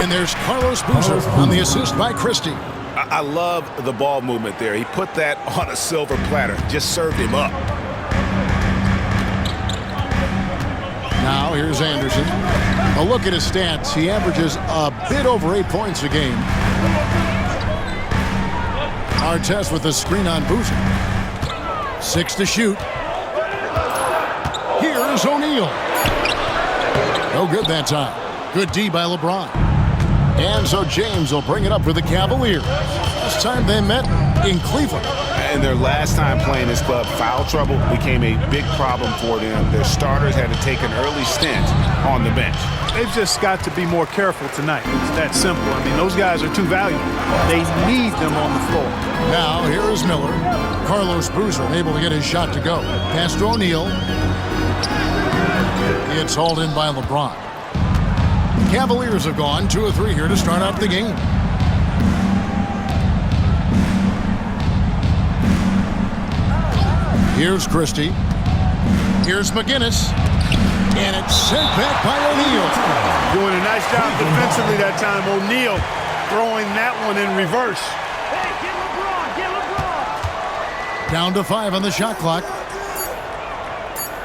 And there's Carlos Boozer on the assist by Christie. I love the ball movement there. He put that on a silver platter, just served him up. Now here's Anderson. A look at his stats. He averages a bit over 8 points a game. Artest with the screen on Boozer. 6 to shoot. Here's O'Neal. No good that time. Good D by LeBron. And so James will bring it up for the Cavaliers. Last time they met in Cleveland. And their last time playing this club, foul trouble became a big problem for them. Their starters had to take an early stint on the bench. They've just got to be more careful tonight. It's that simple. I mean, those guys are too valuable. They need them on the floor. Now here is Miller. Carlos Boozer unable to get his shot to go. Pass to O'Neal. It's hauled in by LeBron. Cavaliers have gone 2 of 3 here to start out the game. Here's Christie. Here's McGinnis. And it's sent back by O'Neal. Doing a nice job defensively that time. O'Neal throwing that one in reverse. Hey, get LeBron, get LeBron. Down to 5 on the shot clock.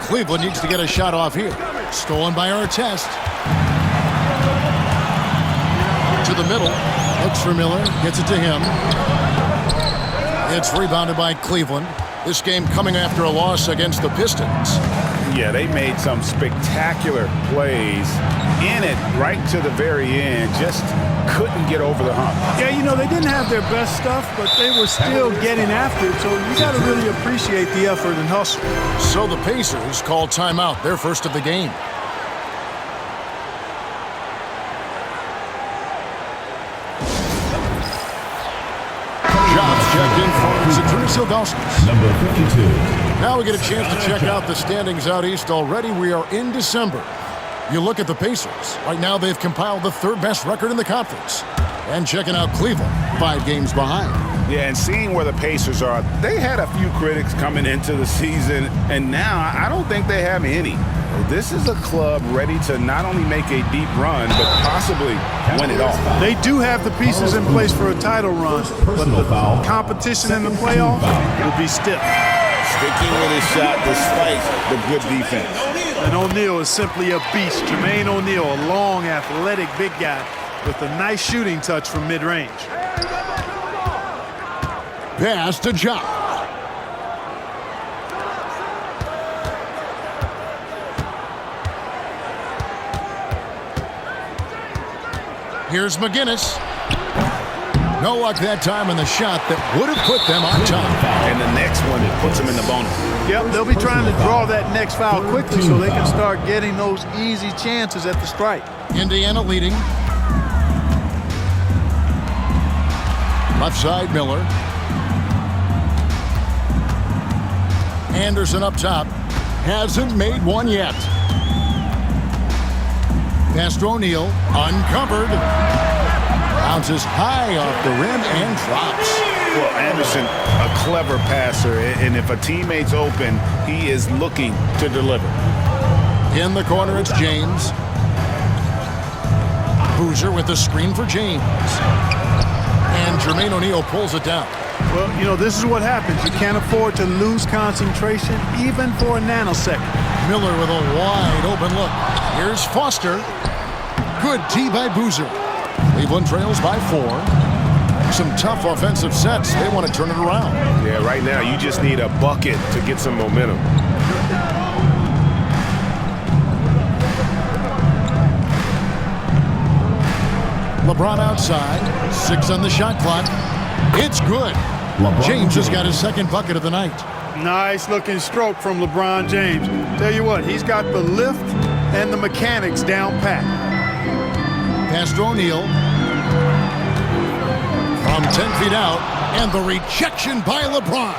Cleveland needs to get a shot off here. Stolen by Artest. To the middle. Looks for Miller. Gets it to him. It's rebounded by Cleveland. This game coming after a loss against the Pistons. Yeah, they made some spectacular plays in it right to the very end. Just couldn't get over the hump. Yeah, you know, they didn't have their best stuff, but they were still getting after it. So you got to really appreciate the effort and hustle. So the Pacers call timeout, their first of the game. Shots checked in for Zydrunas Ilgauskas. Number 52. Now we get a chance to check out the standings out east. Already we are in December. You look at the Pacers. Right now they've compiled the 3rd best record in the conference. And checking out Cleveland, 5 games behind. Yeah, and seeing where the Pacers are, they had a few critics coming into the season, and now I don't think they have any. This is a club ready to not only make a deep run, but possibly win it all. They do have the pieces in place for a title run, but the competition in the playoffs will be stiff. Sticking with his shot despite the good defense. And O'Neal is simply a beast. Jermaine O'Neal, a long, athletic, big guy with a nice shooting touch from mid-range. Pass to Ja. Here's McGinnis. No luck that time in the shot that would have put them on top. And the next one puts them in the bonus. Yep, they'll be trying to draw that next foul quickly so they can start getting those easy chances at the strike. Indiana leading. Left side, Miller. Anderson up top. Hasn't made one yet. Pass to O'Neal. Uncovered. Bounces high off the rim and drops. Well, Anderson, a clever passer, and if a teammate's open, he is looking to deliver. In the corner, it's James. Boozer with the screen for James. And Jermaine O'Neal pulls it down. Well, you know, this is what happens. You can't afford to lose concentration even for a nanosecond. Miller with a wide open look. Here's Foster. Good D by Boozer. Cleveland trails by 4. Some tough offensive sets. They want to turn it around. Yeah, right now you just need a bucket to get some momentum. LeBron outside. 6 on the shot clock. It's good. James has got his 2nd bucket of the night. Nice looking stroke from LeBron James. Tell you what, he's got the lift and the mechanics down pat. Pass to O'Neal. From 10 feet out, and the rejection by LeBron.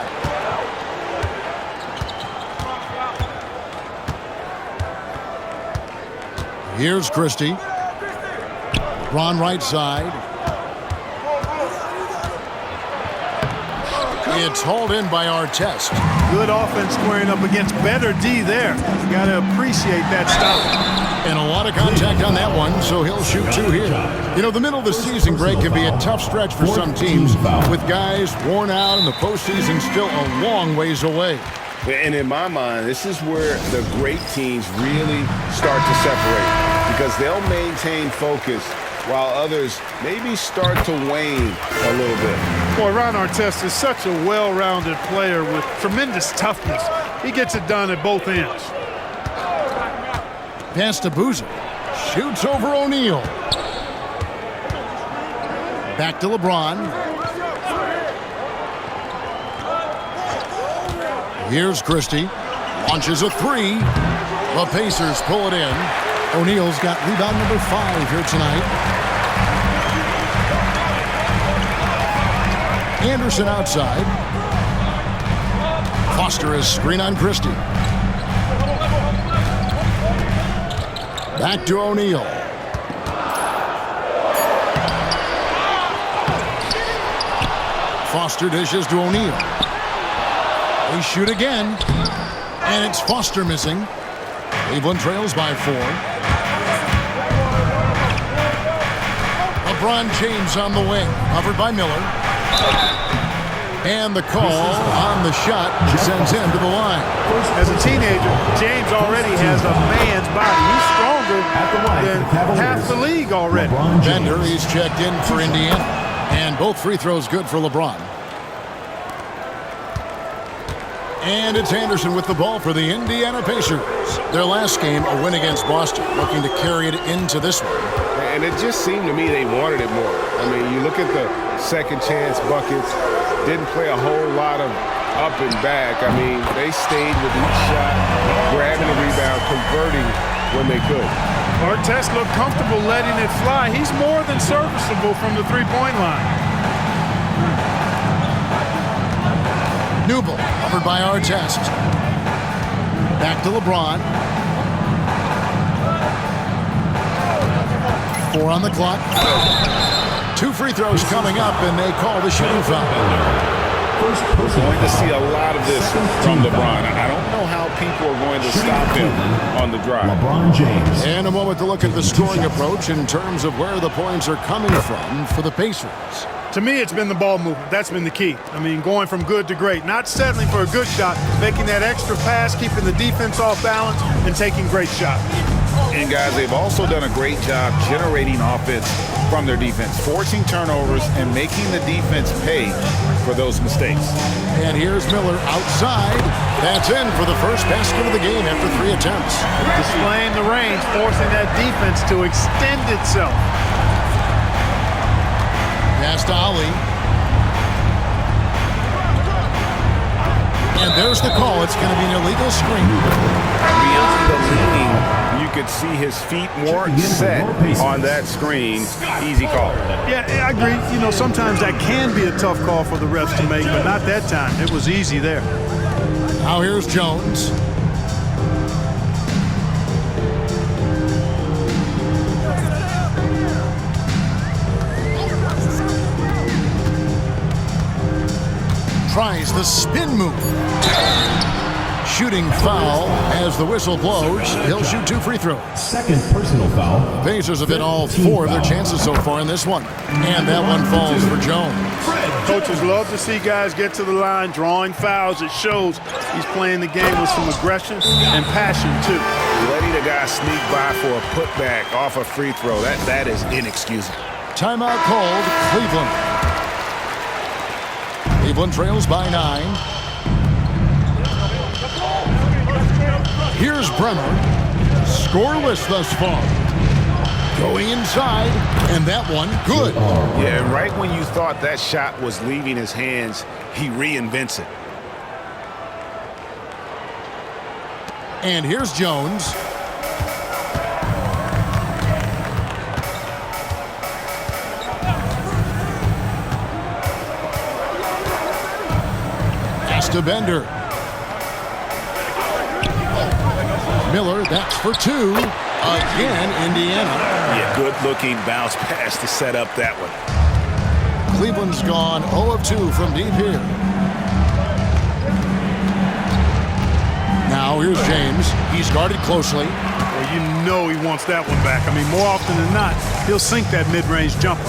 Here's Christie. LeBron right side. It's hauled in by Artest. Good offense squaring up against better D there. You got to appreciate that stop. And a lot of contact on that one, so he'll shoot 2 here. You know, the middle of the season break can be a tough stretch for some teams, with guys worn out and the postseason still a long ways away. And in my mind, this is where the great teams really start to separate, because they'll maintain focus while others maybe start to wane a little bit. Boy, Ron Artest is such a well-rounded player with tremendous toughness. He gets it done at both ends. Pass to Boozer. Shoots over O'Neal. Back to LeBron. Here's Christie. Launches a 3. The Pacers pull it in. O'Neal's got rebound number 5 here tonight. Anderson outside. Foster is screen on Christie. Back to O'Neal. Foster dishes to O'Neal. They shoot again. And it's Foster missing. Cleveland trails by 4. LeBron James on the wing. Covered by Miller. And the call on the shot sends him to the line. As a teenager, James already has a man's body. He's stronger than half the league already. Bender, he's checked in for Indiana. And both free throws good for LeBron. And it's Anderson with the ball for the Indiana Pacers. Their last game, a win against Boston, looking to carry it into this one. And it just seemed to me they wanted it more. I mean, you look at the second chance buckets, didn't play a whole lot of up and back. I mean, they stayed with each shot, grabbing the rebound, converting when they could. Artest looked comfortable letting it fly. He's more than serviceable from the three-point line. Newble, covered by Artest. Back to LeBron. 4 on the clock. 2 free throws coming up, and they call the shooting foul. We're going to see a lot of this from LeBron. I don't know how people are going to stop him on the drive. LeBron James. And a moment to look at the scoring approach in terms of where the points are coming from for the Pacers. To me, it's been the ball movement. That's been the key. I mean, going from good to great. Not settling for a good shot, making that extra pass, keeping the defense off balance, and taking great shots. And, guys, they've also done a great job generating offense from their defense, forcing turnovers and making the defense pay for those mistakes. And here's Miller outside. That's in for the first basket of the game after 3 attempts. Displaying the range, forcing that defense to extend itself. Pass to Ali. And there's the call. It's going to be an illegal screen. Beyond the leaning, you could see his feet more set on that screen. Easy call. Yeah, I agree. You know, sometimes that can be a tough call for the refs to make, but not that time. It was easy there. Now here's Jones. Tries the spin move. Shooting foul as the whistle blows. He'll shoot 2 free throws. Second personal foul. Pacers have hit all 4 of their chances so far in this one. And that one falls for Jones. Coaches love to see guys get to the line, drawing fouls. It shows he's playing the game with some aggression and passion, too. Letting a guy sneak by for a putback off a free throw, that is inexcusable. Timeout called, Cleveland. Cleveland trails by 9. Here's Bremer. Scoreless thus far. Going inside, and that one good. Yeah, and right when you thought that shot was leaving his hands, he reinvents it. And here's Jones. Pass to Bender. Miller, that's for 2. Again, Indiana. Yeah, good-looking bounce pass to set up that one. Cleveland's gone 0 of 2 from deep here. Now here's James. He's guarded closely. Well, you know he wants that one back. I mean, more often than not, he'll sink that mid-range jumper.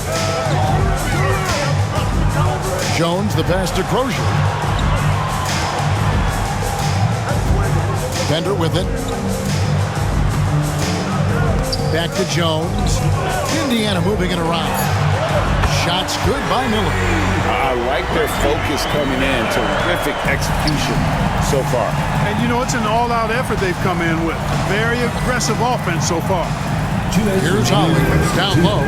Jones, the pass to Crozier. Bender with it. Back to Jones. Indiana moving it around. Shots good by Miller. I like their focus coming in. Terrific execution so far. And, you know, it's an all-out effort they've come in with. Very aggressive offense so far. Here's Holly down low.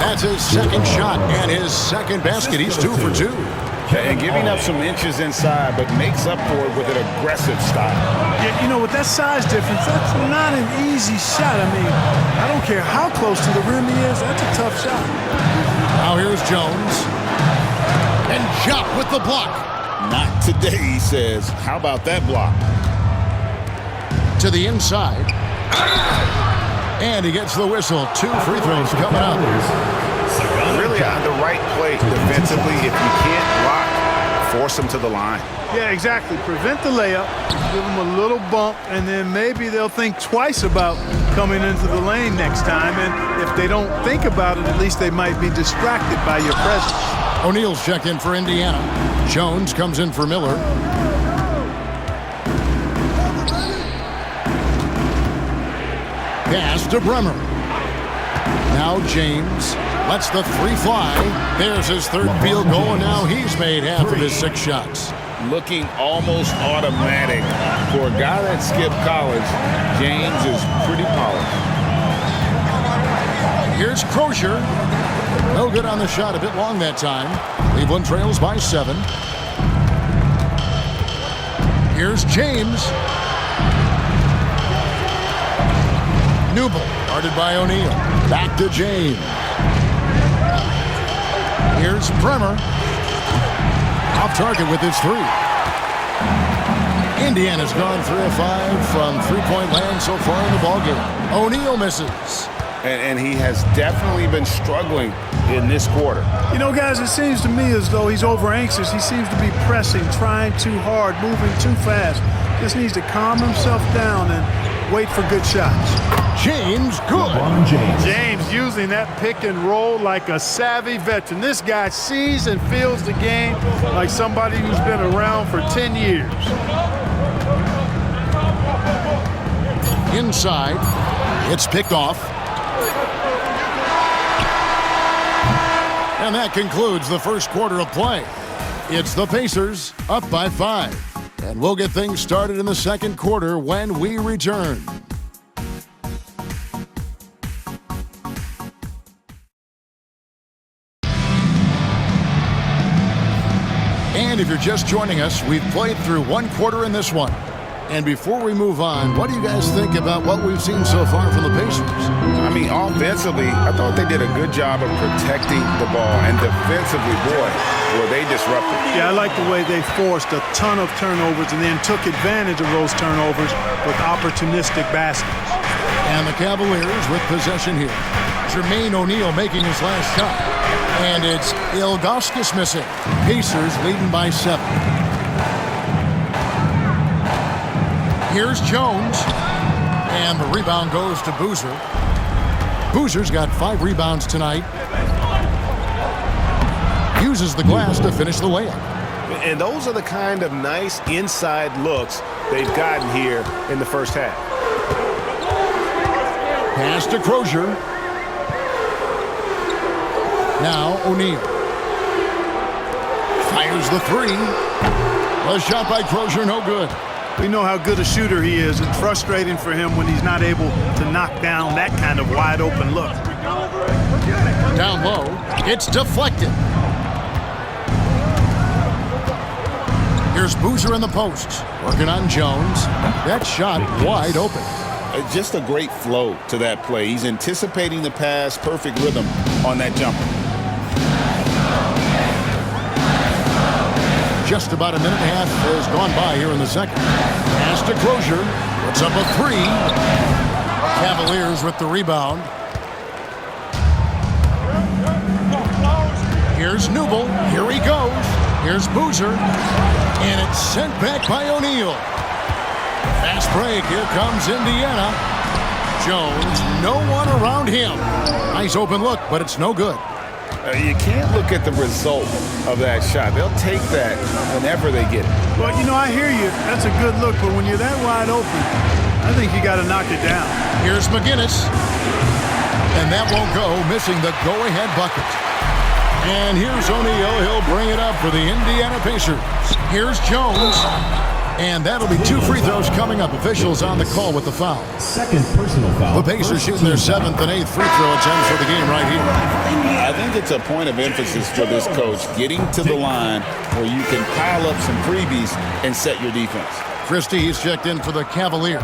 That's his second shot and his second basket. He's 2 for 2. And giving up some inches inside, but makes up for it with an aggressive style. Yeah, you know, with that size difference, that's not an easy shot. I mean, I don't care how close to the rim he is. That's a tough shot. Now here's Jones. And Jock with the block. Not today, he says. How about that block? To the inside. And he gets the whistle. 2 free throws coming up. Really on the right play defensively. If you can't block, force them to the line. Yeah, exactly. Prevent the layup, give them a little bump, and then maybe they'll think twice about coming into the lane next time. And if they don't think about it, at least they might be distracted by your presence. O'Neal's check in for Indiana. Jones comes in for Miller. Pass to Bremer. Now James lets the 3 fly. There's his 3rd field goal, and now he's made half of his 6 shots. Looking almost automatic. For a guy that skipped college, James is pretty polished. Here's Crozier. No good on the shot, a bit long that time. Cleveland trails by 7. Here's James. Newble, guarded by O'Neal. Back to James. Here's Bremer. Off target with his 3. Indiana's gone 3 of 5 from three-point land so far in the ballgame. O'Neal misses. And he has definitely been struggling in this quarter. You know, guys, it seems to me as though he's over-anxious. He seems to be pressing, trying too hard, moving too fast. Just needs to calm himself down and wait for good shots. James, good. James using that pick and roll like a savvy veteran. This guy sees and feels the game like somebody who's been around for 10 years. Inside, it's picked off. And that concludes the first quarter of play. It's the Pacers up by 5. And we'll get things started in the second quarter when we return. And if you're just joining us, we've played through 1 quarter in this one. And before we move on, what do you guys think about what we've seen so far from the Pacers? I mean, offensively, I thought they did a good job of protecting the ball. And defensively, boy, were they disruptive. Yeah, I like the way they forced a ton of turnovers and then took advantage of those turnovers with opportunistic baskets. And the Cavaliers with possession here. Jermaine O'Neal making his last shot. And it's Ilgauskas missing. Pacers leading by 7. Here's Jones. And the rebound goes to Boozer. Boozer's got 5 rebounds tonight. Uses the glass to finish the layup. And those are the kind of nice inside looks they've gotten here in the first half. Pass to Crozier. Now O'Neal. Fires the 3. A shot by Crozier, no good. We know how good a shooter he is. It's frustrating for him when he's not able to knock down that kind of wide open look. Down low, it's deflected. Here's Boozer in the post, working on Jones. That shot wide open. Just a great flow to that play. He's anticipating the pass, perfect rhythm on that jumper. Just about a minute and a half has gone by here in the second. Pass to Crozier, puts up a 3. Cavaliers with the rebound. Here's Newble, here he goes. Here's Boozer, and it's sent back by O'Neal. Fast break, here comes Indiana. Jones, no one around him. Nice open look, but it's no good. You can't look at the result of that shot. They'll take that whenever they get it. Well, you know, I hear you. That's a good look, but when you're that wide open, I think you got to knock it down. Here's McGinnis. And that won't go, missing the go-ahead bucket. And here's O'Neal. He'll bring it up for the Indiana Pacers. Here's Jones. And that'll be 2 free throws coming up. Officials on the call with the foul. Second personal foul. The Pacers shooting their 7th and 8th free throw attempts for the game right here. I think it's a point of emphasis for this coach, getting to the line where you can pile up some freebies and set your defense. Christie, he's checked in for the Cavaliers.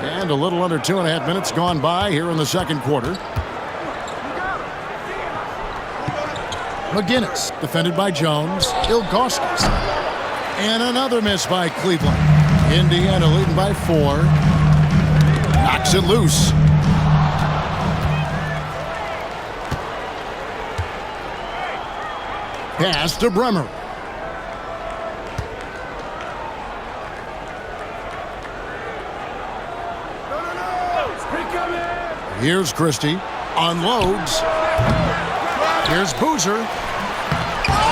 And a little under 2.5 minutes gone by here in the second quarter. McGinnis, defended by Jones. Ilgauskas. And another miss by Cleveland. Indiana leading by 4. Knocks it loose. Pass to Bremer. Here's Christie. Unloads. Here's Boozer.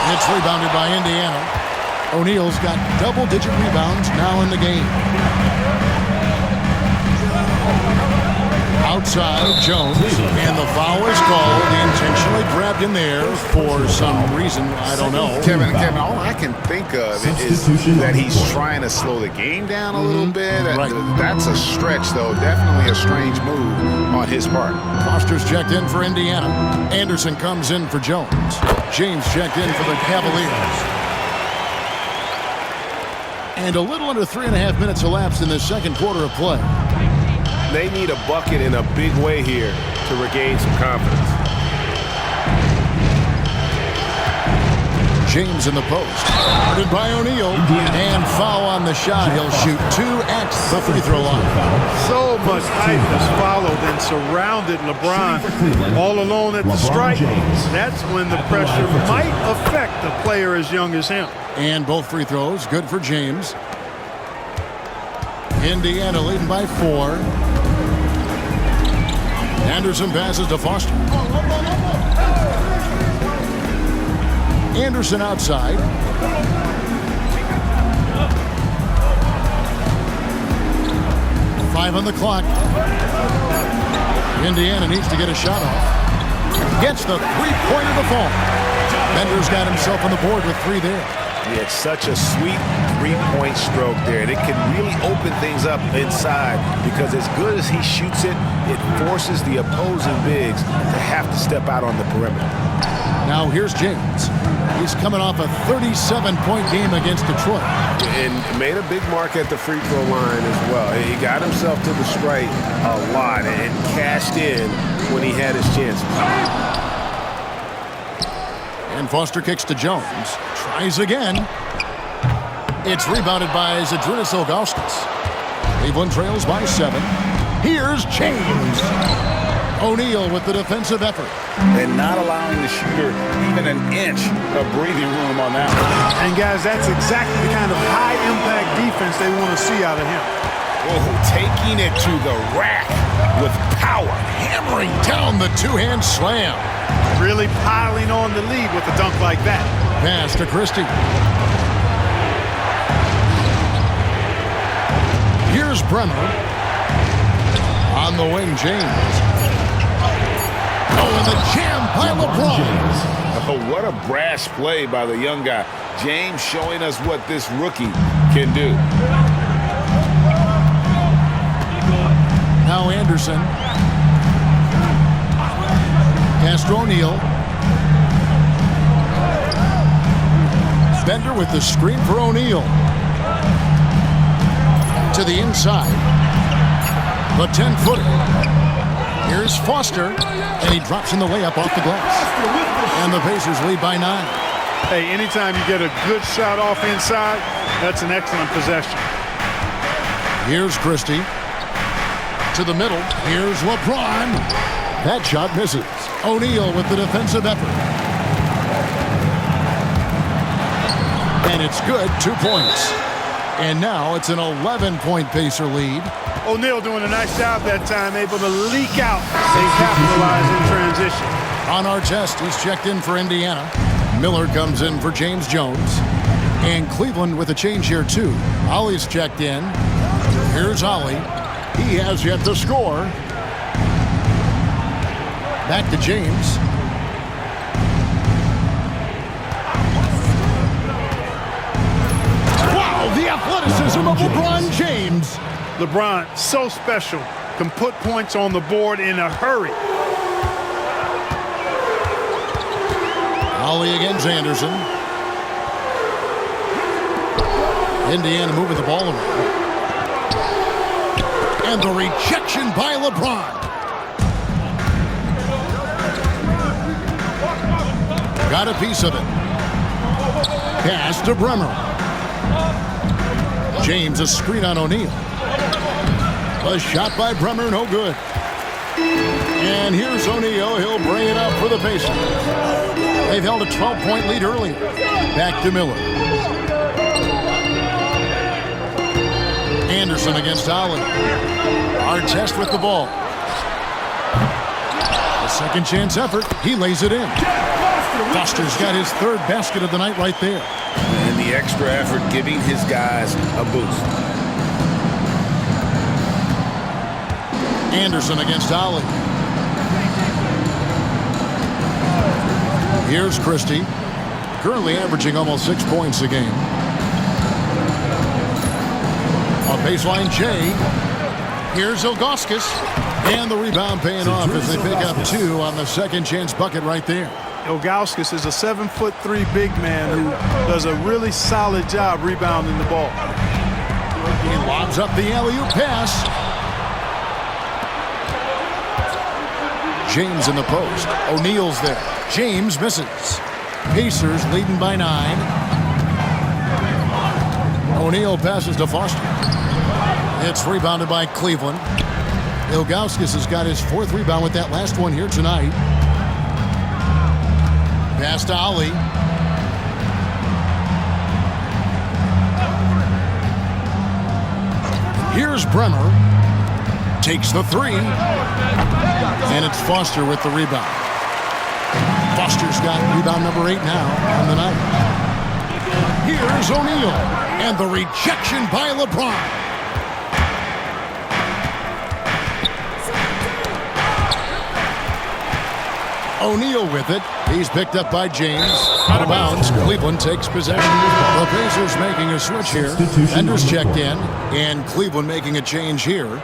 It's rebounded by Indiana. O'Neal's got double-digit rebounds now in the game. Outside, Jones. And the foul is called. He intentionally grabbed in there for some reason. I don't know. Kevin, all I can think of is that he's trying to slow the game down a little bit. Right. That's a stretch, though. Definitely a strange move on his part. Foster's checked in for Indiana. Anderson comes in for Jones. James checked in for the Cavaliers. And a little under 3.5 minutes elapsed in the second quarter of play. They need a bucket in a big way here to regain some confidence. James in the post. Guarded by O'Neal. And foul on the shot. He'll shoot 2 at the free throw line. So much hype has followed and surrounded LeBron all alone at the stripe. That's when the pressure might affect a player as young as him. And both free throws good for James. Indiana leading by 4. Anderson passes to Foster. Anderson outside. Five on the clock. Indiana needs to get a shot off. Gets the three-pointer to fall. Bender's got himself on the board with 3 there. He had such a sweet three-point stroke there, and it can really open things up inside because as good as he shoots it, it forces the opposing bigs to have to step out on the perimeter. Now here's James. He's coming off a 37-point game against Detroit. And made a big mark at the free throw line as well. He got himself to the stripe a lot and cashed in when he had his chances. And Foster kicks to Jones. Tries again. It's rebounded by Zydrunas Ilgauskas. Cleveland trails by 7. Here's James. O'Neal with the defensive effort. And not allowing the shooter even an inch of breathing room on that one. And guys, that's exactly the kind of high-impact defense they want to see out of him. Whoa, taking it to the rack with power. Hammering down the two-hand slam. Really piling on the lead with a dunk like that. Pass to Christie. Here's Bremer. On the wing, James. Oh, and the jam by LeBron. Oh, what a brash play by the young guy. James showing us what this rookie can do. Now Anderson. Castro O'Neal. Bender with the screen for O'Neal. To the inside. The 10-footer. Here's Foster. And he drops in the layup off the glass. And the Pacers lead by 9. Hey, anytime you get a good shot off inside, that's an excellent possession. Here's Christie. To the middle. Here's LeBron. That shot misses. O'Neal with the defensive effort. And it's good. 2 points. And now it's an 11-point Pacer lead. O'Neal doing a nice job that time, able to leak out and capitalize in transition. On our test, he's checked in for Indiana. Miller comes in for James Jones. And Cleveland with a change here, too. Ollie's checked in. Here's Ollie. He has yet to score. Back to James. Wow, the athleticism of LeBron James. LeBron, so special. Can put points on the board in a hurry. Ollie against Anderson. Indiana moving the ball around. And the rejection by LeBron. Got a piece of it. Pass to Bremer. James, a screen on O'Neal. A shot by Bremer, no good. And here's O'Neal. He'll bring it up for the Pacers. They've held a 12-point lead earlier. Back to Miller. Anderson against Ollie. Artest with the ball. A second chance effort. He lays it in. Foster's got his third basket of the night right there. And the extra effort giving his guys a boost. Anderson against Ollie. Here's Christie. Currently averaging almost 6 points a game. On baseline, Jay. Here's Ilgauskas. And the rebound paying off as they pick up 2 on the second chance bucket right there. Ilgauskas is a 7'3" big man who does a really solid job rebounding the ball. He lobs up the alley-oop pass. James in the post. O'Neal's there. James misses. Pacers leading by 9. O'Neal passes to Foster. It's rebounded by Cleveland. Ilgauskas has got his 4th rebound with that last one here tonight. Pass to Ollie. Here's Bremer. Takes the 3. And it's Foster with the rebound. Foster's got rebound number 8 now on the night. Here's O'Neal. And the rejection by LeBron. O'Neal with it. He's picked up by James. Out of bounds. Cleveland takes possession. The Pacers making a switch here. Enders checked in. And Cleveland making a change here.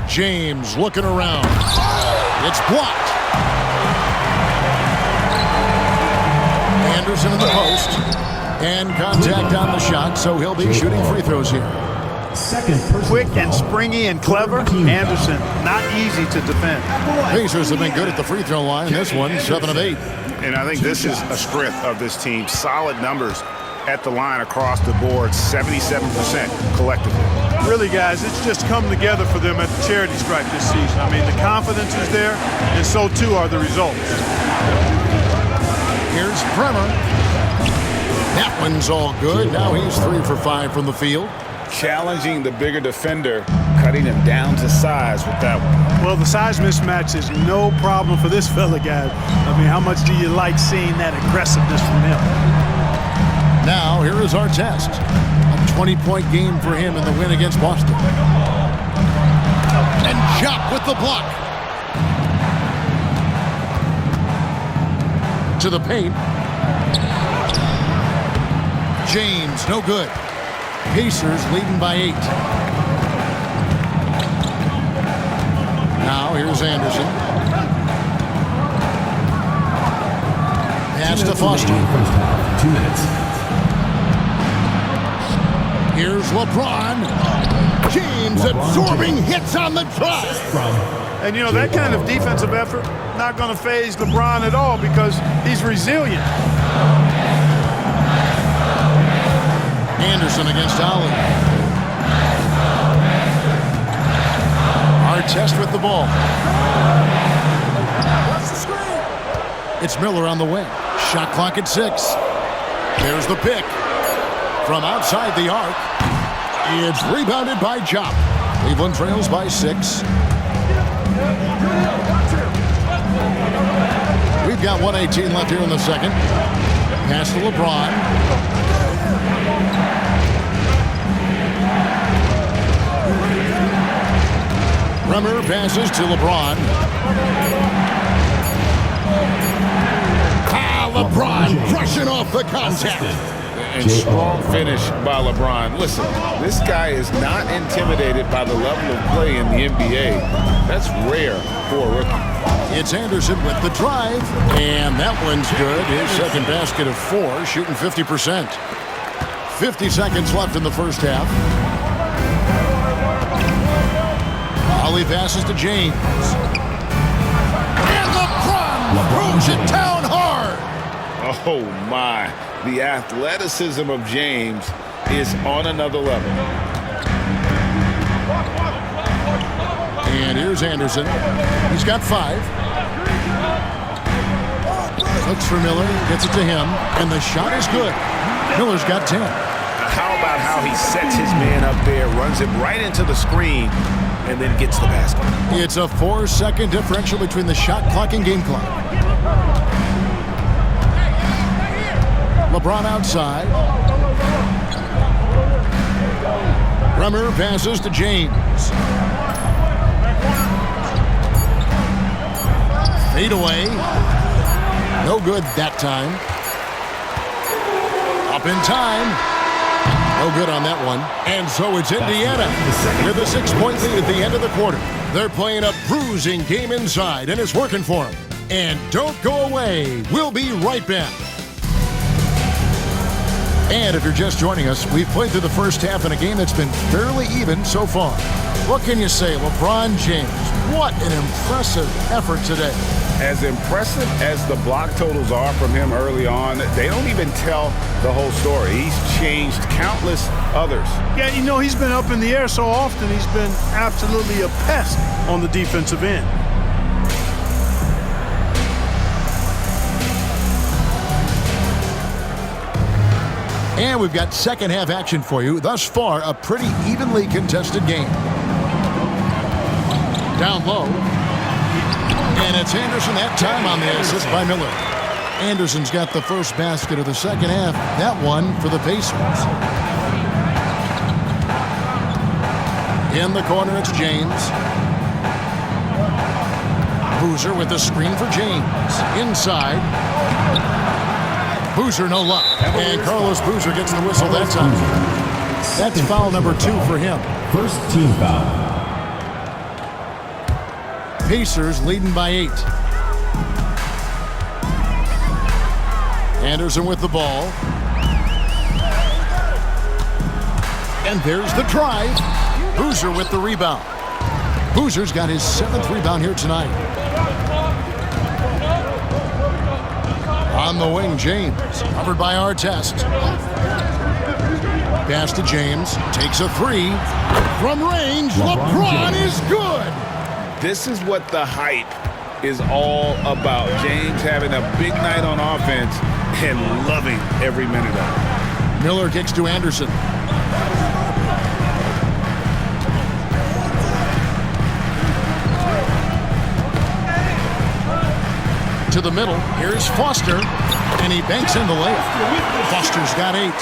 James looking around. It's blocked. Anderson in the post. And contact on the shot, so he'll be shooting free throws here. Quick and springy and clever. Anderson, not easy to defend. Pacers have been good at the free throw line. This one, 7 of 8. And I think this is a strength of this team. Solid numbers at the line across the board, 77% collectively. Really, guys, it's just come together for them at the charity stripe this season. I mean, the confidence is there, and so too are the results. Here's Bremer. That one's all good. Now he's 3 for 5 from the field. Challenging the bigger defender, cutting him down to size with that one. Well, the size mismatch is no problem for this fella, guys. I mean, how much do you like seeing that aggressiveness from him? Now, here is our test. A 20-point game for him in the win against Boston. And Jock with the block. To the paint. James, no good. Pacers leading by 8. Now, here's Anderson. Pass to Foster. 2 minutes. Here's LeBron. James absorbing hits on the drive. And, you know, that kind of defensive effort not going to faze LeBron at all because he's resilient. Anderson against Ollie. Artest with the ball. It's Miller on the wing. Shot clock at 6. There's the pick. From outside the arc. It's rebounded by Jop. Cleveland trails by 6. We've got 1:18 left here in the second. Pass to LeBron. Rummer passes to LeBron. LeBron brushing off the contact. And strong finish by LeBron. Listen, this guy is not intimidated by the level of play in the NBA. That's rare for a rookie. It's Anderson with the drive, and that one's good. His second basket of 4, shooting 50%. 50 seconds left in the first half. Ollie passes to James. And LeBron throws it down hard. Oh, my. The athleticism of James is on another level. And here's Anderson. He's got 5. Looks for Miller, gets it to him, and the shot is good. Miller's got 10. How about how he sets his man up there, runs him right into the screen, and then gets the basket? It's a 4-second differential between the shot clock and game clock. LeBron outside. Rummer passes to James. Fade away. No good that time. Up in time. No good on that one. And so it's Indiana with a 6-point lead at the end of the quarter. They're playing a bruising game inside, and it's working for them. And don't go away. We'll be right back. And if you're just joining us, we've played through the first half in a game that's been fairly even so far. What can you say, LeBron James? What an impressive effort today. As impressive as the block totals are from him early on, they don't even tell the whole story. He's changed countless others. Yeah, you know, he's been up in the air so often, he's been absolutely a pest on the defensive end. And we've got second half action for you. Thus far, a pretty evenly contested game. Down low. And it's Anderson that time on the assist by Miller. Anderson's got the first basket of the second half. That one for the Pacers. In the corner, it's James. Boozer with the screen for James. Inside. Boozer, no luck. And Carlos Boozer gets the whistle that time. That's foul number 2 for him. First team foul. Pacers leading by 8. Anderson with the ball. And there's the drive. Boozer with the rebound. Boozer's got his 7th rebound here tonight. On the wing, James. Covered by Artest. Pass to James. Takes a 3. From range, LeBron is good. This is what the hype is all about. James having a big night on offense and loving every minute of it. Miller kicks to Anderson. To the middle. Here's Foster. And he banks in the layup. Foster's got 8.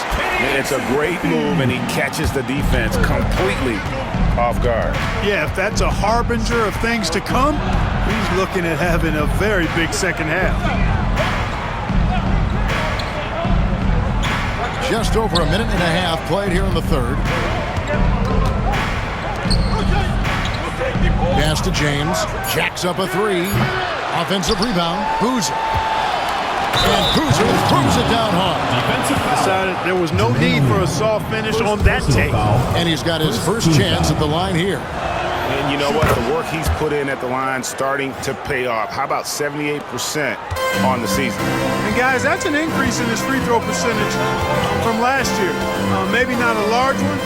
It's a great move, and he catches the defense completely off guard. Yeah, if that's a harbinger of things to come, he's looking at having a very big second half. Just over a minute and a half played here in the third. Pass to James. Jacks up a 3. Offensive rebound. Boozer. And Boozer throws it down hard. Decided there was no need for a soft finish on that take. And he's got his first chance at the line here. And you know what? The work he's put in at the line starting to pay off. How about 78% on the season? And guys, that's an increase in his free throw percentage from last year. Maybe not a large one,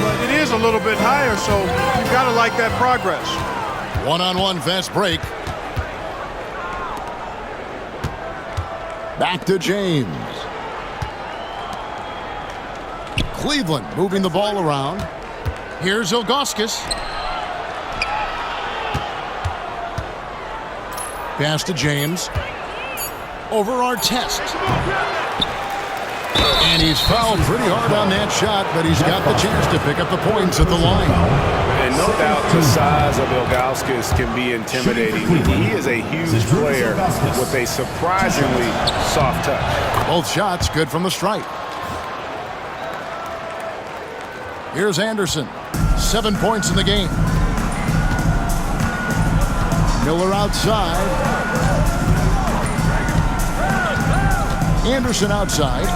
but it is a little bit higher, so you've got to like that progress. One-on-one fast break. Back to James. Cleveland moving the ball around. Here's Ilgauskas. Pass to James. Over Artest. And he's fouled pretty hard on that shot, but he's got the chance to pick up the points at the line. And no doubt the size of Ilgauskas can be intimidating. He is a huge player with a surprisingly soft touch. Both shots good from the stripe. Here's Anderson. 7 points in the game. Miller outside. Anderson outside.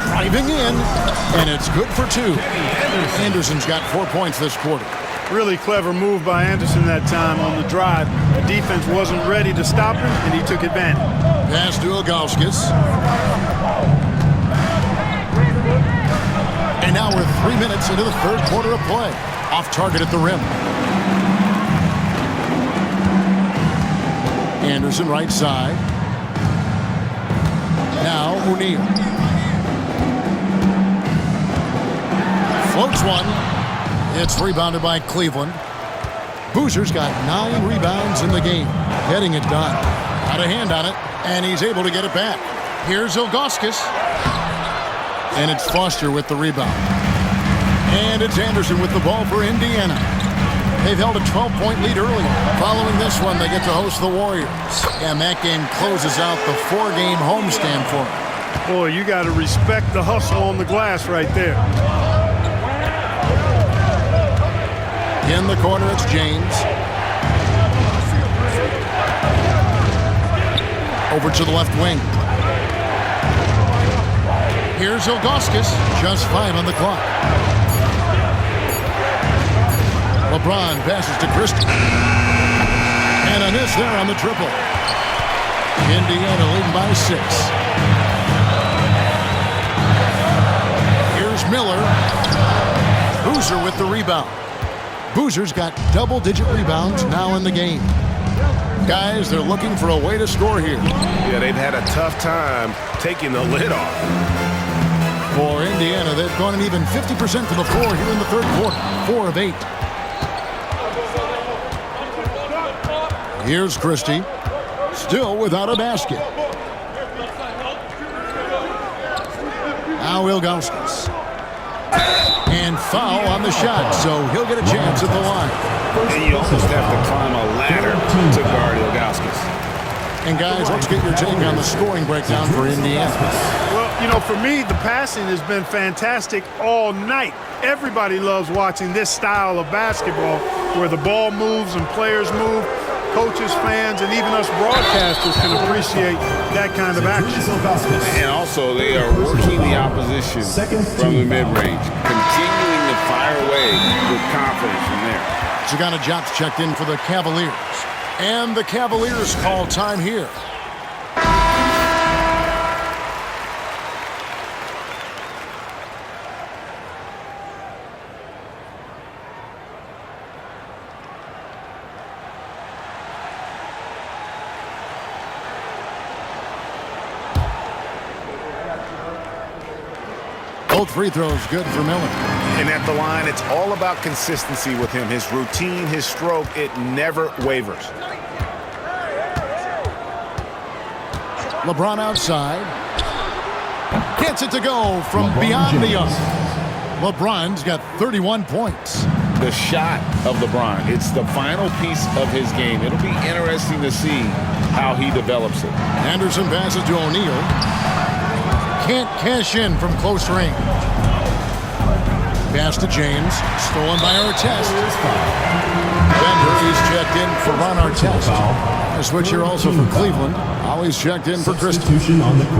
Driving in, and it's good for 2. Anderson's got 4 points this quarter. Really clever move by Anderson that time on the drive. The defense wasn't ready to stop him, and he took advantage. Pass to Ilgauskas. And now we're 3 minutes into the third quarter of play. Off target at the rim. Anderson right side. Now O'Neal. Floats one. It's rebounded by Cleveland. Boozer's got 9 rebounds in the game. Getting it done. Got a hand on it, and he's able to get it back. Here's Ilgauskas. And it's Foster with the rebound. And it's Anderson with the ball for Indiana. They've held a 12-point lead earlier. Following this one, they get to host the Warriors. And that game closes out the 4-game homestand for them. Boy, you got to respect the hustle on the glass right there. In the corner, it's James. Over to the left wing. Here's Ilgauskas. Just 5 on the clock. LeBron passes to Christie. And a miss there on the triple. Indiana leading by 6. Here's Miller. Boozer with the rebound. Boozer's got double-digit rebounds now in the game. Guys, they're looking for a way to score here. Yeah, they've had a tough time taking the lid off. For Indiana, they've gone an even 50% to the floor here in the third quarter. 4 of 8. Here's Christie. Still without a basket. Now Ilgauskas. And foul on the shot, so he'll get a chance at the line. And you almost have to climb a ladder to guard Ilgauskas. And guys, let's get your take on the scoring breakdown for Indiana. Well, you know, for me, the passing has been fantastic all night. Everybody loves watching this style of basketball where the ball moves and players move. Coaches, fans, and even us broadcasters can appreciate that kind of action. And also, they are working the opposition from the mid-range, continuing to fire away with confidence from there. Zagana Jop's checked in for the Cavaliers. And the Cavaliers call time here. Both free throws good for Miller. And at the line, it's all about consistency with him. His routine, his stroke, it never wavers. LeBron outside. Gets it to go from beyond the arc. LeBron's got 31 points. The shot of LeBron, it's the final piece of his game. It'll be interesting to see how he develops it. Anderson passes to O'Neal. Can't cash in from close range. Pass to James. Stolen by Artest. Bender, he's checked in for Ron Artest. A switch here also for Cleveland. Always checked in for Christie.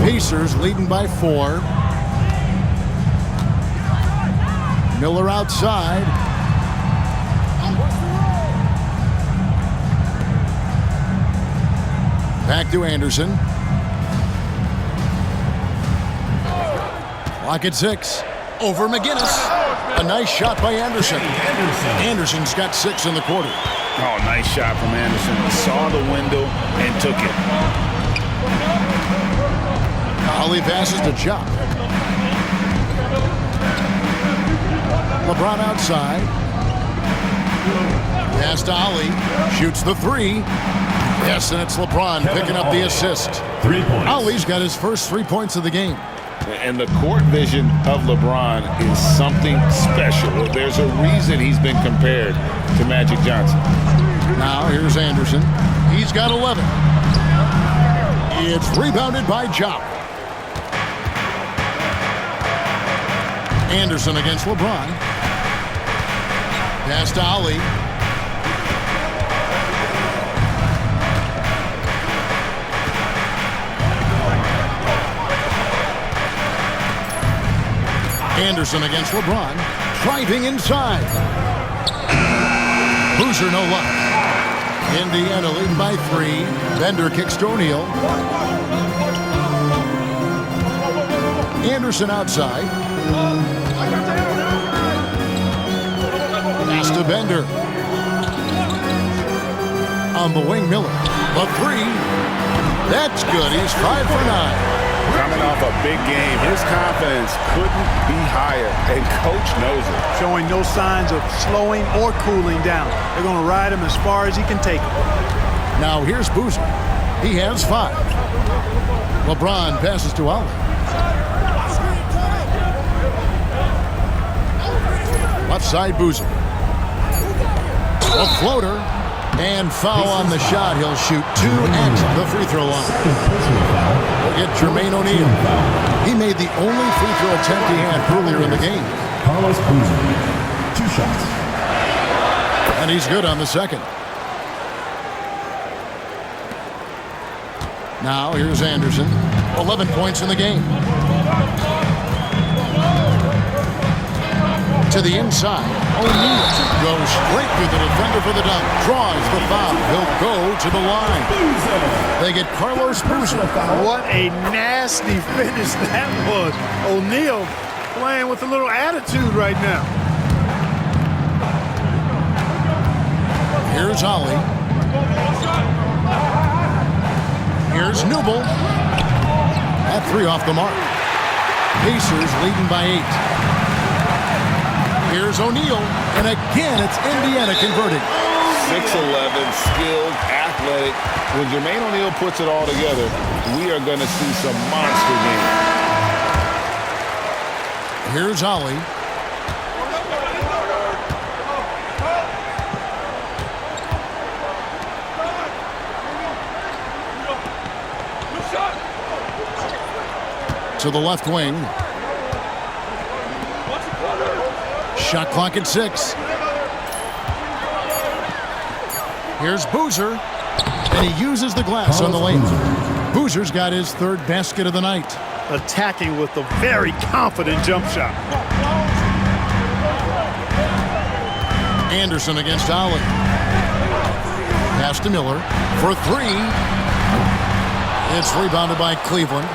Pacers leading by 4. Miller outside. Back to Anderson. Clock at 6. Over McGinnis. A nice shot by Anderson. Anderson's got 6 in the quarter. Oh, nice shot from Anderson. He saw the window and took it. Ali passes to Jock. LeBron outside. Pass to Ali. Shoots the 3. Yes, and it's LeBron picking up the assist. 3 points. Ali's got his first 3 points of the game. And the court vision of LeBron is something special. There's a reason he's been compared to Magic Johnson. Now here's Anderson. He's got 11. It's rebounded by Jock. Anderson against LeBron. Pass to Ali. Anderson against LeBron. Driving inside. Boozer no luck. Indiana leading by 3. Bender kicks to O'Neal. Anderson outside. Pass to Bender. On the wing, Miller. The 3. That's good. He's 5 for 9. Coming off a big game, his confidence couldn't be higher, and coach knows it. Showing no signs of slowing or cooling down. They're going to ride him as far as he can take him. Now here's Boozer. He has 5. LeBron passes to Ali. Left side, Boozer. A floater. And foul on the shot. He'll shoot 2 at the free throw line. We'll get Jermaine O'Neal. He made the only free throw attempt he had earlier in the game. Carlos Boozer, 2 shots. And he's good on the second. Now here's Anderson. 11 points in the game. To the inside. O'Neal goes straight through the defender for the dunk. Draws the foul. He'll go to the line. They get Carlos Boozer. What a nasty finish that was. O'Neal playing with a little attitude right now. Here's Ali. Here's Newble. That 3 off the mark. Pacers leading by 8. Here's O'Neal, and again, it's Indiana converting. 6'11", skilled, athletic. When Jermaine O'Neal puts it all together, we are going to see some monster games. Here's Ali. To the left wing. Shot clock at 6. Here's Boozer, and he uses the glass on the lane. Boozer's got his 3rd basket of the night. Attacking with a very confident jump shot. Anderson against Ali. Pass to Miller for 3. It's rebounded by Cleveland.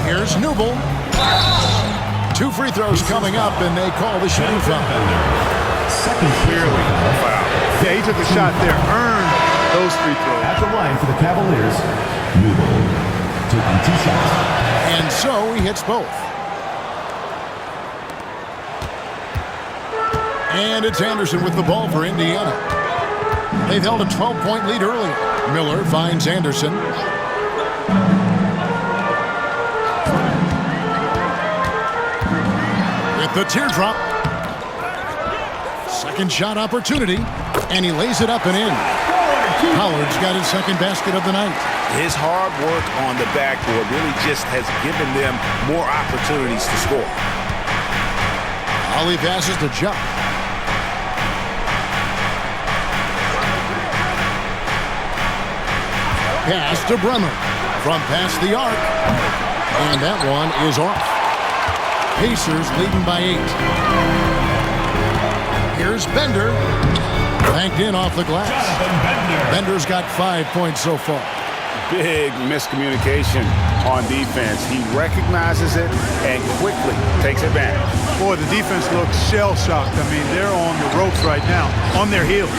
Here's Newble. 2 free throws coming up, and they call the shooting foul. Second clearly foul. Yeah, he took a shot there, earned those free throws. At the line for the Cavaliers, Newble taking 2 shots. And so he hits both. And it's Anderson with the ball for Indiana. They've held a 12-point lead earlier. Miller finds Anderson. With the teardrop. Second shot opportunity. And he lays it up and in. Howard's got his 2nd basket of the night. His hard work on the backboard really just has given them more opportunities to score. Ali passes to Jupp. Pass to Bremer from past the arc. And that one is off. Pacers leading by 8. Here's Bender. Banked in off the glass. Bender's got 5 points so far. big miscommunication on defense. He recognizes it and quickly takes advantage. Boy, the defense looks shell-shocked. I mean, they're on the ropes right now, on their heels.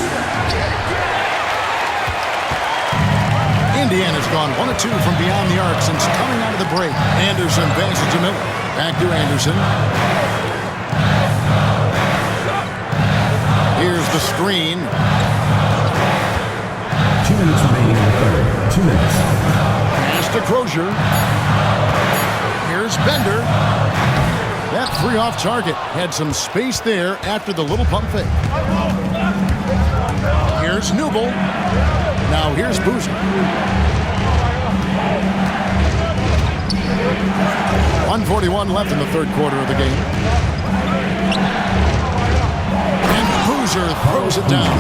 Indiana's gone 1 of 2 from beyond the arc since coming out of the break. Anderson passes to Miller. Back to Anderson. Here's the screen. 2 minutes remaining in the third. 2 minutes. Pass to Crozier. Here's Bender. That 3 off target had some space there after the little pump fake. Here's Newble. Now here's Boozer. 1:41 left in the third quarter of the game. And Boozer throws it down.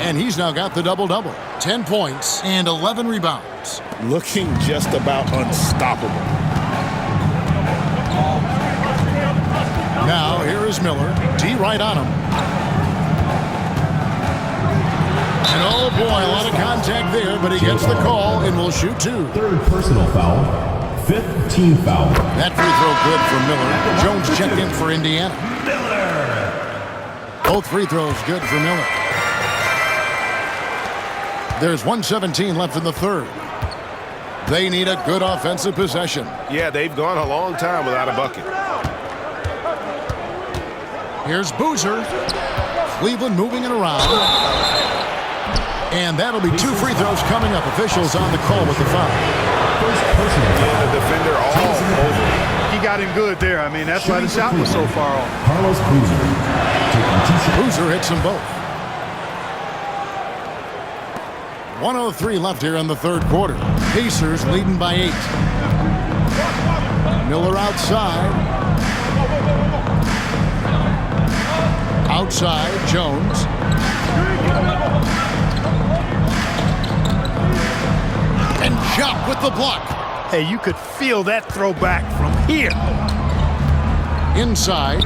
And he's now got the double-double. 10 points and 11 rebounds. Looking just about unstoppable. Now here is Miller. D right on him. And oh boy, a lot of contact there, but he gets the call and will shoot 2. Third personal foul. 5th team foul. That free throw good for Miller. Jones checked in for Indiana. Both free throws good for Miller. There's 1:17 left in the third. They need a good offensive possession. Yeah, they've gone a long time without a bucket. Here's Boozer. Cleveland moving it around. And that'll be 2 free throws coming up. Officials on the call with the foul. Yeah, the defender all over. He got him good there. I mean, that's why the shot was so far off. Carlos Boozer. Boozer hits them both. 1:03 left here in the third quarter. Pacers leading by 8. Miller outside. Outside, Jones. And Jump with the block. Hey, you could feel that throwback from here. Inside.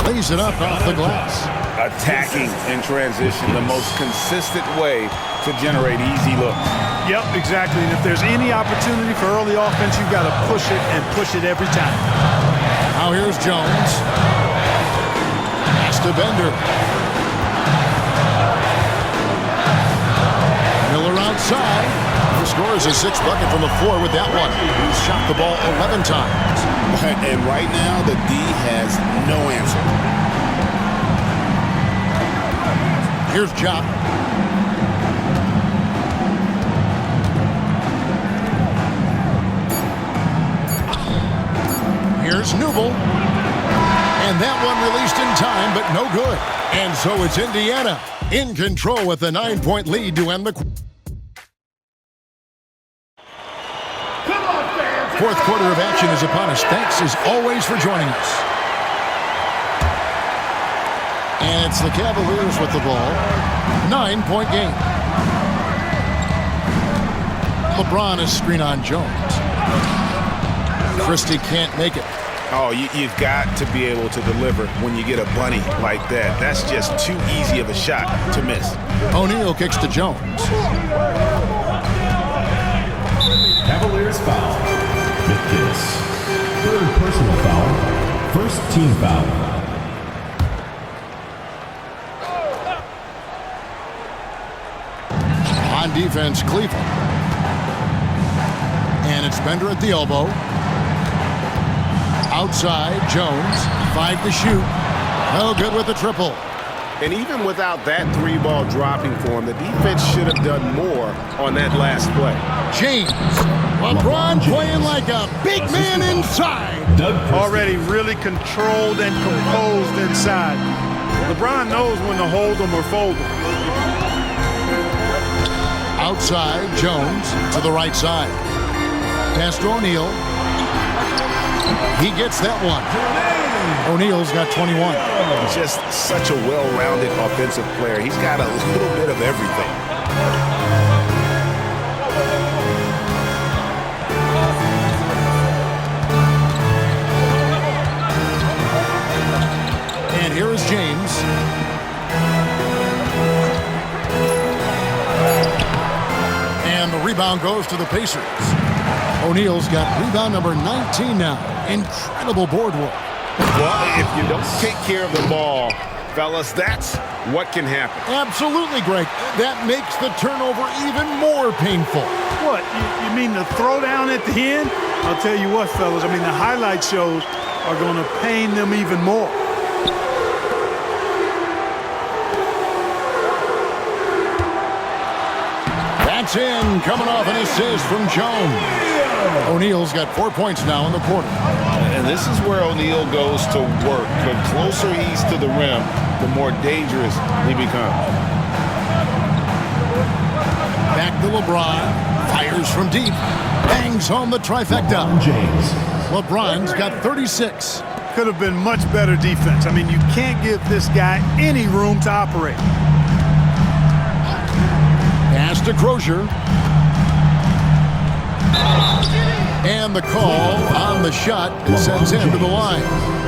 Lays it up off the glass. Attacking in transition, the most consistent way to generate easy looks. Yep, exactly. And if there's any opportunity for early offense, you've got to push it and push it every time. Now here's Jones. Pass to Bender. Miller outside. He scores his 6th bucket from the floor with that one. He's shot the ball 11 times. And right now, the D has no answer. Here's Jop. Here's Newble. And that one released in time, but no good. And so it's Indiana in control with a 9-point lead to end the fourth quarter of action is upon us. Thanks as always for joining us. And it's the Cavaliers with the ball. 9-point game. LeBron is screen on Jones. Christie can't make it. Oh, you've got to be able to deliver when you get a bunny like that. That's just too easy of a shot to miss. O'Neal kicks to Jones. Cavaliers foul. 5th kiss. 3rd personal foul. 1st team foul. On defense, Cleveland. And it's Bender at the elbow. Outside, Jones. 5 to shoot. No good with the triple. And even without that 3-ball dropping for him, the defense should have done more on that last play. James. LeBron playing like a big man inside. Already really controlled and composed inside. LeBron knows when to hold them or fold them. Outside, Jones to the right side. Pass to O'Neal. He gets that one. O'Neal's got 21. Just such a well-rounded offensive player. He's got a little bit of everything. And here is James. rebound goes to the Pacers. O'Neal's got rebound number 19 now. Incredible board work. Well, if you don't take care of the ball, fellas, that's what can happen. Absolutely, Greg. That makes the turnover even more painful. What, you mean the throwdown at the end? I'll tell you what, fellas, I mean, the highlight shows are going to pain them even more. That's in, coming off an assist from Jones. O'Neal's got 4 points now in the quarter. And this is where O'Neal goes to work. The closer he's to the rim, the more dangerous he becomes. Back to LeBron. Fires from deep. Bangs home the trifecta. James. LeBron's got 36. Could have been much better defense. I mean, you can't give this guy any room to operate. Pass to Crozier. And the call on the shot sends him to the line.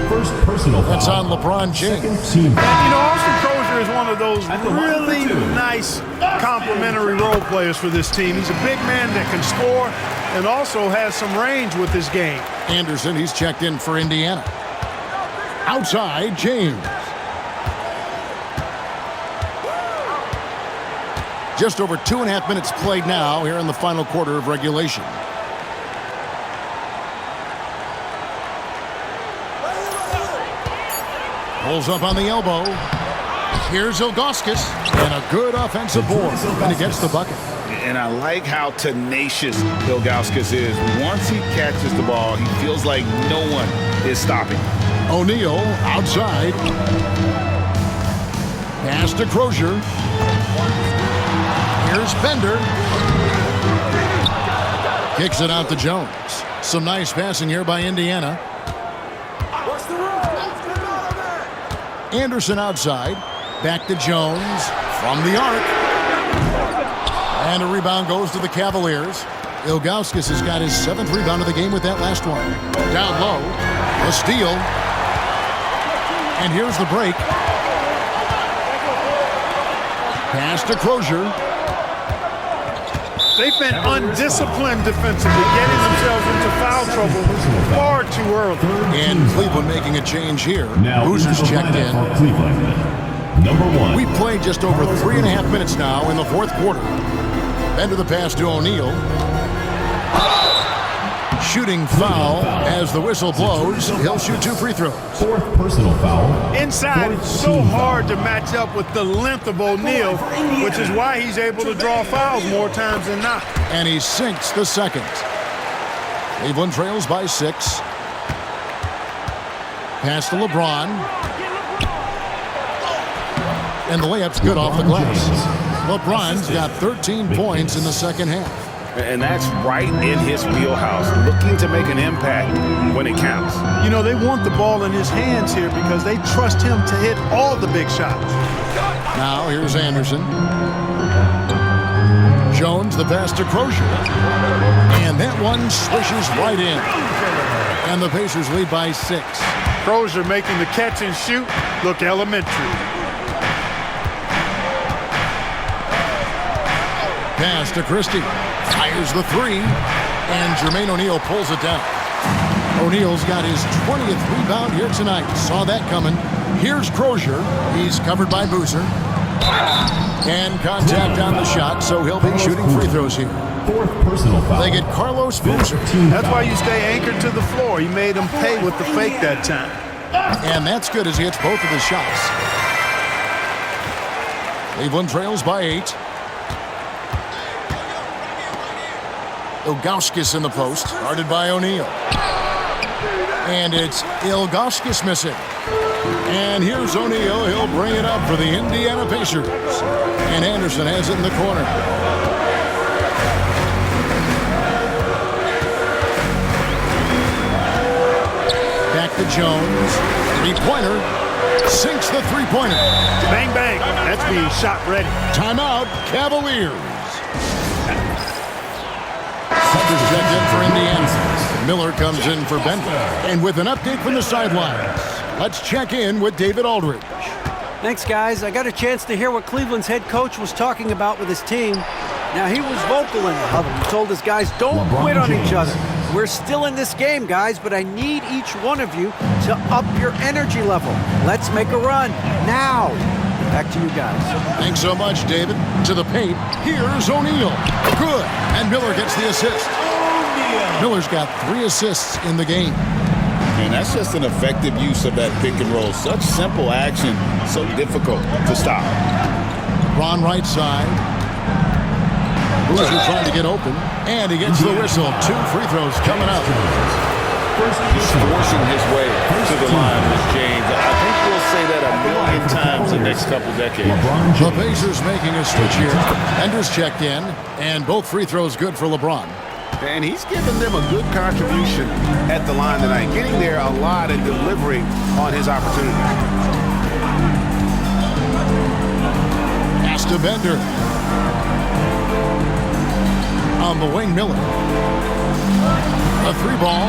First personal foul. That's on LeBron James. Team And, you know, Austin Crozier is one of those really nice complementary role players for this team. He's a big man that can score and also has some range with his game. Anderson, he's checked in for Indiana. Outside, James. Just over 2.5 minutes played now here in the final quarter of regulation. Pulls up on the elbow. Here's Ilgauskas. And a good offensive board. And he gets the bucket. And I like how tenacious Ilgauskas is. Once he catches the ball, he feels like no one is stopping. O'Neal outside. Pass to Crozier. Here's Bender. Kicks it out to Jones. Some nice passing here by Indiana. Anderson outside. Back to Jones from the arc. And a rebound goes to the Cavaliers. Ilgauskas has got his 7th rebound of the game with that last one. Down low. A steal. And here's the break. Pass to Crozier. They've been undisciplined defensively, getting themselves into foul trouble far too early. And Cleveland making a change here. Now Boozer's checked in. for Cleveland. Number 1. We've played just over 3.5 minutes now in the fourth quarter. Bender the pass to O'Neal. Shooting foul as the whistle blows. He'll shoot 2 free throws. 4th personal foul. Inside, it's so hard to match up with the length of O'Neal, which is why he's able to draw fouls more times than not. And he sinks the second. Cleveland trails by 6. Pass to LeBron. And the layup's good off the glass. LeBron's got 13 points in the second half. And that's right in his wheelhouse, looking to make an impact when it counts. You know, they want the ball in his hands here because they trust him to hit all the big shots. Now here's Anderson. Jones the pass to Crozier. And that one swishes right in. And the Pacers lead by 6. Crozier making the catch and shoot look elementary. Pass to Christie. Fires the 3. And Jermaine O'Neal pulls it down. O'Neal's got his 20th rebound here tonight. Saw that coming. Here's Crozier. He's covered by Boozer. And contact on the shot, so he'll be shooting free throws here. 4th personal foul. They get Carlos Boozer. That's why you stay anchored to the floor. He made him pay with the fake that time. And that's good as he hits both of his shots. Cleveland trails by 8. Ilgauskas in the post, guarded by O'Neal. And it's Ilgauskas missing. And here's O'Neal. He'll bring it up for the Indiana Pacers. And Anderson has it in the corner. Back to Jones. Three-pointer. Sinks the three-pointer. Bang, bang. That's being shot ready. Timeout, Cavaliers. Sutters checked in for Indiana. Miller comes in for Bender. And with an update from the sidelines, let's check in with David Aldridge. Thanks, guys. I got a chance to hear what Cleveland's head coach was talking about with his team. Now, he was vocal in the huddle. He told his guys, don't quit on each other. We're still in this game, guys, but I need each one of you to up your energy level. Let's make a run now. Back to you guys. Thanks so much, David. To the paint, here's O'Neal. Good, and Miller gets the assist. Miller's got 3 assists in the game. And that's just an effective use of that pick and roll. Such simple action, so difficult to stop. Ron right side. Boozer trying to get open, and he gets the whistle. 2 free throws coming up. He's forcing his way to the line with James. I think we'll say that a million times the next couple decades. The Pacers making a switch here. Enders checked in, and both free throws good for LeBron. And he's given them a good contribution at the line tonight, getting there a lot and delivering on his opportunity. Pass to Bender. On the wing, Miller. A 3-ball.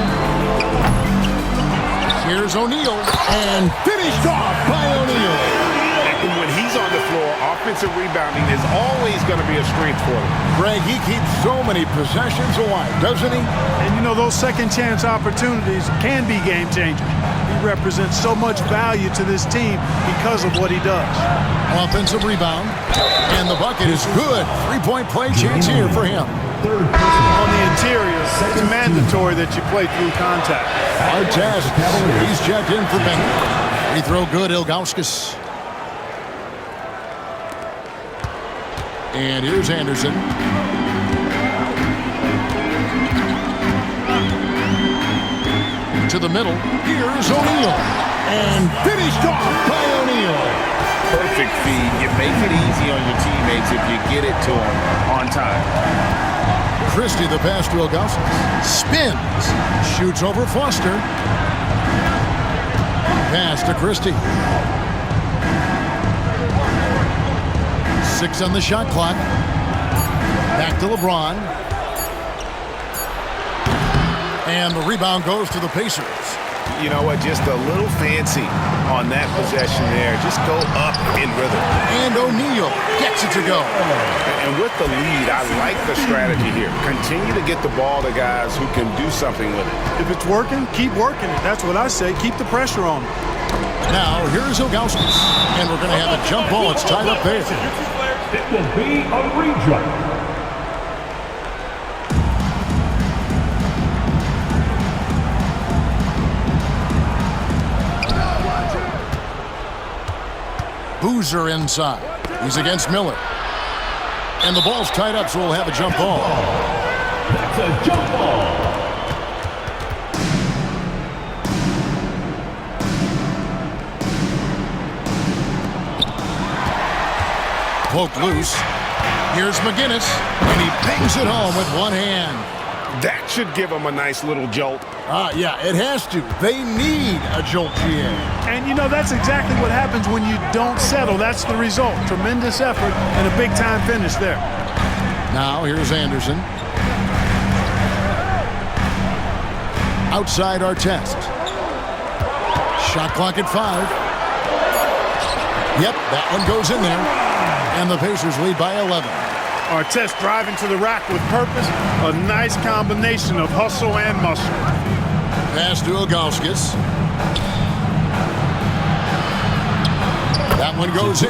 Here's O'Neal, and finished off by O'Neal. And when he's on the floor, offensive rebounding is always going to be a strength for him. Greg, he keeps so many possessions alive, doesn't he? And you know, those second chance opportunities can be game changers. He represents so much value to this team because of what he does. Offensive rebound, and the bucket is good. 3-point play chance here for him. On the interior, it's mandatory that you play through contact. Hard test. He's checked in for Bender. Free throw good, Ilgauskas. And here's Anderson. To the middle. Here's O'Neal. And finished off by O'Neal. Perfect feed. You make it easy on your teammates if you get it to them on time. Christie, the pass to Ilgauskas. Spins. Shoots over Foster. Pass to Christie. 6 on the shot clock. Back to LeBron. And the rebound goes to the Pacers. You know what? Just a little fancy on that possession there. Just go up in rhythm. And O'Neal gets it to go. And with the lead, I like the strategy here. Continue to get the ball to guys who can do something with it. If it's working, keep working it. That's what I say. Keep the pressure on him. Now, here's Ilgauskas. And we're going to have a jump ball. It's tied up there. It will be a reject. Boozer inside. He's against Miller. And the ball's tied up, so we'll have a jump ball. That's a jump ball. Poked loose. Here's McGinnis, and he bangs it home with one hand. That should give them a nice little jolt. Yeah, it has to. They need a jolt, GA. And, you know, that's exactly what happens when you don't settle. That's the result. Tremendous effort and a big-time finish there. Now, here's Anderson. Outside our test. Shot clock at 5. Yep, that one goes in there. And the Pacers lead by 11. Artest driving to the rack with purpose. A nice combination of hustle and muscle. Pass to Ilgauskas. That one goes in.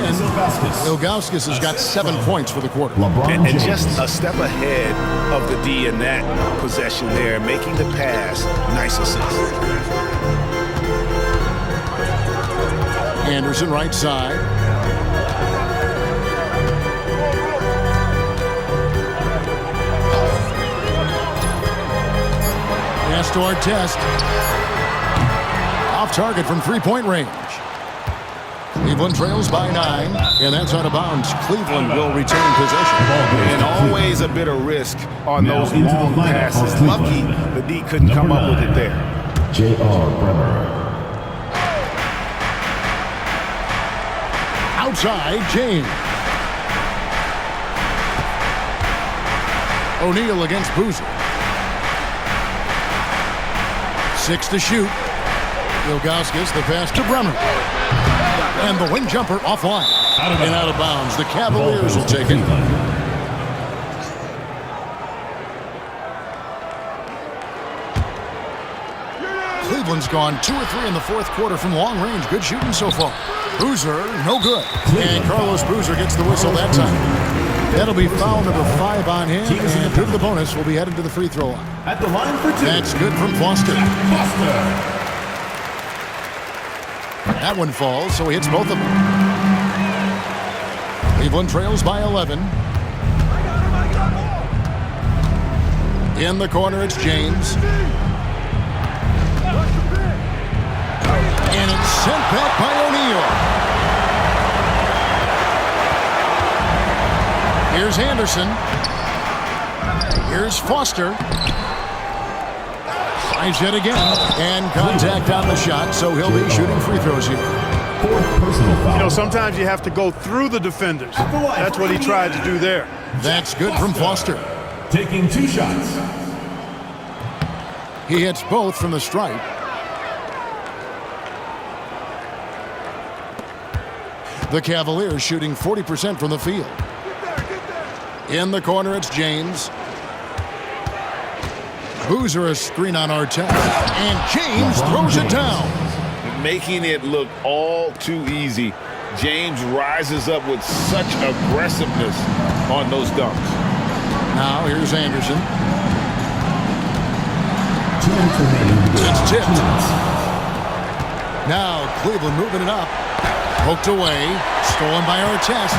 Ilgauskas has got 7 points for the quarter. And just a step ahead of the D in that possession there, making the pass. Nice assist. Anderson right side. Pass to Artest. Off target from 3-point range. Cleveland trails by 9, and that's out of bounds. Cleveland will retain possession. And always a bit of risk on those long passes. Lucky the D couldn't come up with it there. J.R. Bremer. Outside, James. O'Neal against Boozer. 6 to shoot. Ilgauskas, the pass to Bremer. And the wing jumper offline. And out of bounds. The Cavaliers will take it. Cleveland's gone 2 or 3 in the fourth quarter from long range. Good shooting so far. Boozer, no good. And Carlos Boozer gets the whistle that time. That'll be foul number 5 on him, and due to the bonus, will be headed to the free throw line. At the line for 2. That's good from Foster. Foster. That one falls, so he hits both of them. Cleveland trails by 11. In the corner, it's James. And it's sent back by O'Neal. Here's Anderson. Here's Foster. Tries yet again. And contact on the shot, so he'll be shooting free throws here. 4th personal foul. You know, sometimes you have to go through the defenders. That's what he tried to do there. That's good from Foster. Taking 2 shots. He hits both from the stripe. The Cavaliers shooting 40% from the field. In the corner, it's James. Boozer a screen on Artest. And James throws it down. Making it look all too easy. James rises up with such aggressiveness on those dunks. Now here's Anderson. 2 minutes remaining. It's tipped. 2 minutes. Now Cleveland moving it up. Poked away. Stolen by Artest.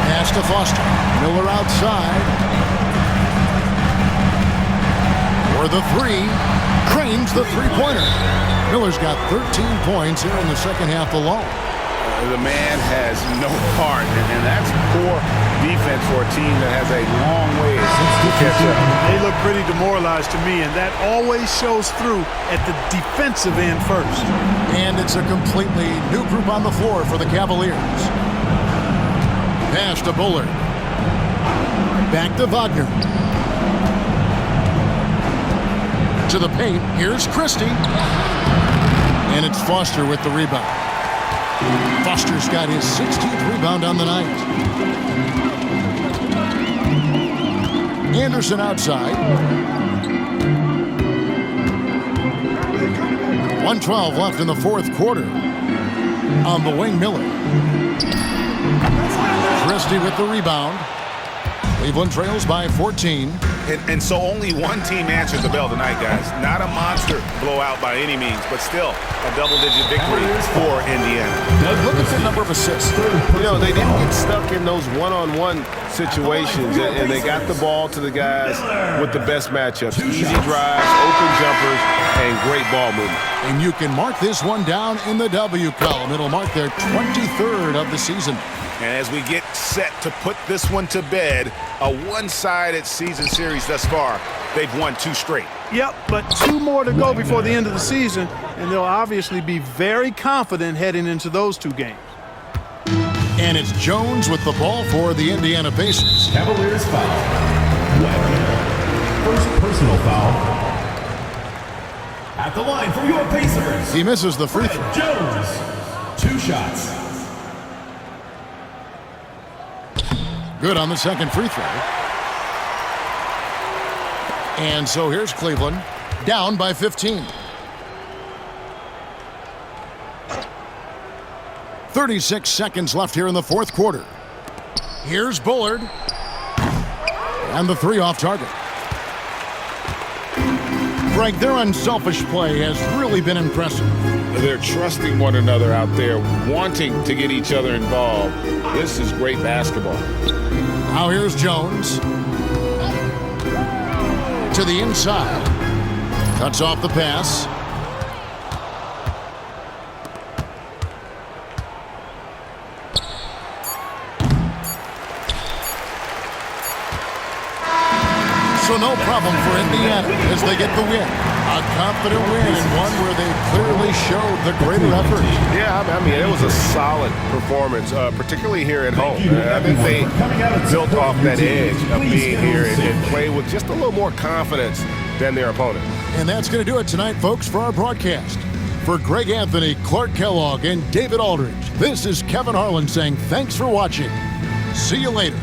Pass to Foster. Miller outside. For the 3. Cranes the three-pointer. Miller's got 13 points here in the second half alone. The man has no heart, and that's poor defense for a team that has a long way to catch up. They look pretty demoralized to me, and that always shows through at the defensive end first. And it's a completely new group on the floor for the Cavaliers. Pass to Bullard. Back to Wagner. To the paint. Here's Christie. And it's Foster with the rebound. Foster's got his 16th rebound on the night. Anderson outside. 1:12 left in the fourth quarter. On the wing, Miller. Christie with the rebound. Cleveland trails by 14. And so only one team answered the bell tonight, guys. Not a monster blowout by any means, but still a double-digit victory for Indiana. Look at the number of assists. You know, they didn't get stuck in those one-on-one situations, and they got the ball to the guys with the best matchups. Easy drives, open jumpers, and great ball movement. And you can mark this one down in the W column. It'll mark their 23rd of the season. And as we get set to put this one to bed, a one-sided season series thus far, they've won 2 straight. Yep, but 2 more to go before the end of the season, and they'll obviously be very confident heading into those 2 games. And it's Jones with the ball for the Indiana Pacers. Cavaliers foul. Wagner. 1st personal foul. At the line for your Pacers. He misses the free throw. Jones. 2 shots. Good on the second free throw. And so here's Cleveland, down by 15. 36 seconds left here in the fourth quarter. Here's Bullard. And the 3 off target. Frank, their unselfish play has really been impressive. They're trusting one another out there, wanting to get each other involved. This is great basketball. Now here's Jones. To the inside. Cuts off the pass. So no problem for Indiana as they get the win. A confident win and one where they clearly showed the greater effort. Yeah, I mean, it was a solid performance, particularly here at home. I think they built off that edge of being here and played with just a little more confidence than their opponent. And that's going to do it tonight, folks, for our broadcast. For Greg Anthony, Clark Kellogg, and David Aldridge, this is Kevin Harlan saying thanks for watching. See you later.